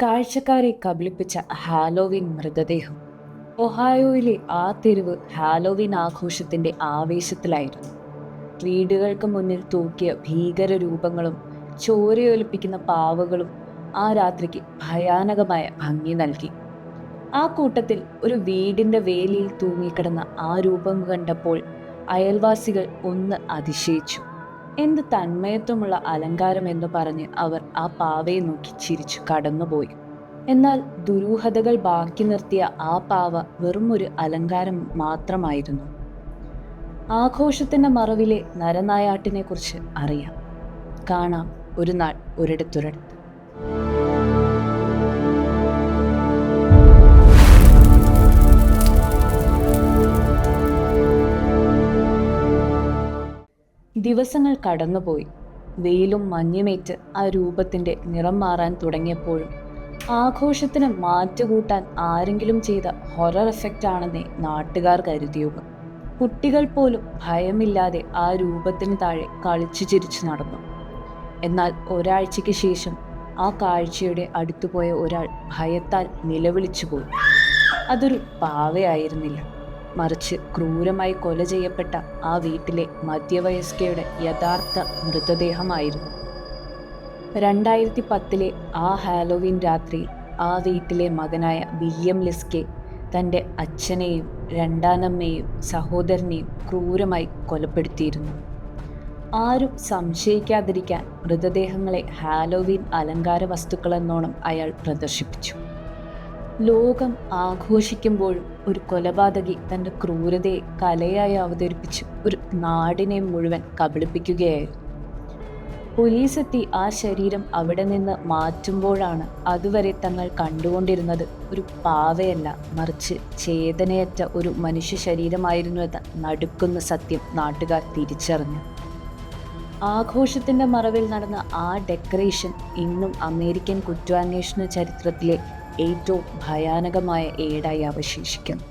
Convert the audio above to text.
കാഴ്ചക്കാരെ കബളിപ്പിച്ച Halloween മൃതദേഹം. ഒഹായോയിലെ ആ തെരുവ് ഹാലോവീൻ ആഘോഷത്തിന്റെ ആവേശത്തിലായിരുന്നു. വീടുകൾക്ക് മുന്നിൽ തൂക്കിയ ഭീകരരൂപങ്ങളും ചോരയൊലിപ്പിക്കുന്ന പാവകളും ആ രാത്രിക്ക് ഭയാനകമായ ഭംഗി നൽകി. ആ കൂട്ടത്തിൽ ഒരു വീടിന്റെ വേലിയിൽ തൂങ്ങിക്കിടന്ന ആ രൂപം കണ്ടപ്പോൾ അയൽവാസികൾ ഒന്ന് അതിശയിച്ചു. എന്ത് തന്മയത്വമുള്ള അലങ്കാരം എന്ന് പറഞ്ഞ് അവർ ആ പാവയെ നോക്കി ചിരിച്ചു കടന്നുപോയി. എന്നാൽ ദുരൂഹതകൾ ബാക്കി നിർത്തിയ ആ പാവ വെറും ഒരു അലങ്കാരം മാത്രമായിരുന്നു. ആഘോഷത്തിന്റെ മറവിലെ നരനായാട്ടിനെ കുറിച്ച് അറിയാം. കാണാം ഒരു നാൾ ഒരിടത്തൊരിടത്ത്. ദിവസങ്ങൾ കടന്നുപോയി. വെയിലും മഞ്ഞുമേറ്റ് ആ രൂപത്തിന്റെ നിറം മാറാൻ തുടങ്ങിയപ്പോഴും ആഘോഷത്തിന് മാറ്റുകൂട്ടാൻ ആരെങ്കിലും ചെയ്ത ഹൊറർ എഫക്റ്റ് ആണെന്നേ നാട്ടുകാർ കരുതിയുള്ളൂ. കുട്ടികൾ പോലും ഭയമില്ലാതെ ആ രൂപത്തിന് താഴെ കളിച്ചു ചിരിച്ചു നടന്നു. എന്നാൽ ഒരാഴ്ചയ്ക്ക് ശേഷം ആ കാഴ്ചയുടെ അടുത്തുപോയ ഒരാൾ ഭയത്താൽ നിലവിളിച്ചു പോയി. അതൊരു പാവയായിരുന്നില്ല, മറിച്ച് ക്രൂരമായി കൊല ചെയ്യപ്പെട്ട ആ വീട്ടിലെ മധ്യവയസ്കയുടെ യഥാർത്ഥ മൃതദേഹമായിരുന്നു. 2010 ആ ഹാലോവീൻ രാത്രിയിൽ ആ വീട്ടിലെ മകനായ വില്യം ലിസ്കെ തൻ്റെ അച്ഛനെയും രണ്ടാനമ്മയെയും സഹോദരനെയും ക്രൂരമായി കൊലപ്പെടുത്തിയിരുന്നു. ആരും സംശയിക്കാതിരിക്കാൻ മൃതദേഹങ്ങളെ ഹാലോവീൻ അലങ്കാര വസ്തുക്കളെന്നോണം അയാൾ പ്രദർശിപ്പിച്ചു. ലോകം ആഘോഷിക്കുമ്പോഴും ഒരു കൊലപാതകി തൻ്റെ ക്രൂരതയെ കലയായി അവതരിപ്പിച്ച് ഒരു നാടിനെ മുഴുവൻ കബളിപ്പിക്കുകയായിരുന്നു. പോലീസ് എത്തി ആ ശരീരം അവിടെ നിന്ന് മാറ്റുമ്പോഴാണ് അതുവരെ തങ്ങൾ കണ്ടുകൊണ്ടിരുന്നത് ഒരു പാവയല്ല, മറിച്ച് ചേതനയറ്റ ഒരു മനുഷ്യ ശരീരമായിരുന്നു എന്ന നടുക്കുന്ന സത്യം നാട്ടുകാർ തിരിച്ചറിഞ്ഞു. ആഘോഷത്തിൻ്റെ മറവിൽ നടന്ന ആ ഡെക്കറേഷൻ ഇന്നും അമേരിക്കൻ കുറ്റാന്വേഷണ ചരിത്രത്തിലെ ഏറ്റവും ഭയാനകമായ ഏടായി അവശേഷിക്കുന്നു.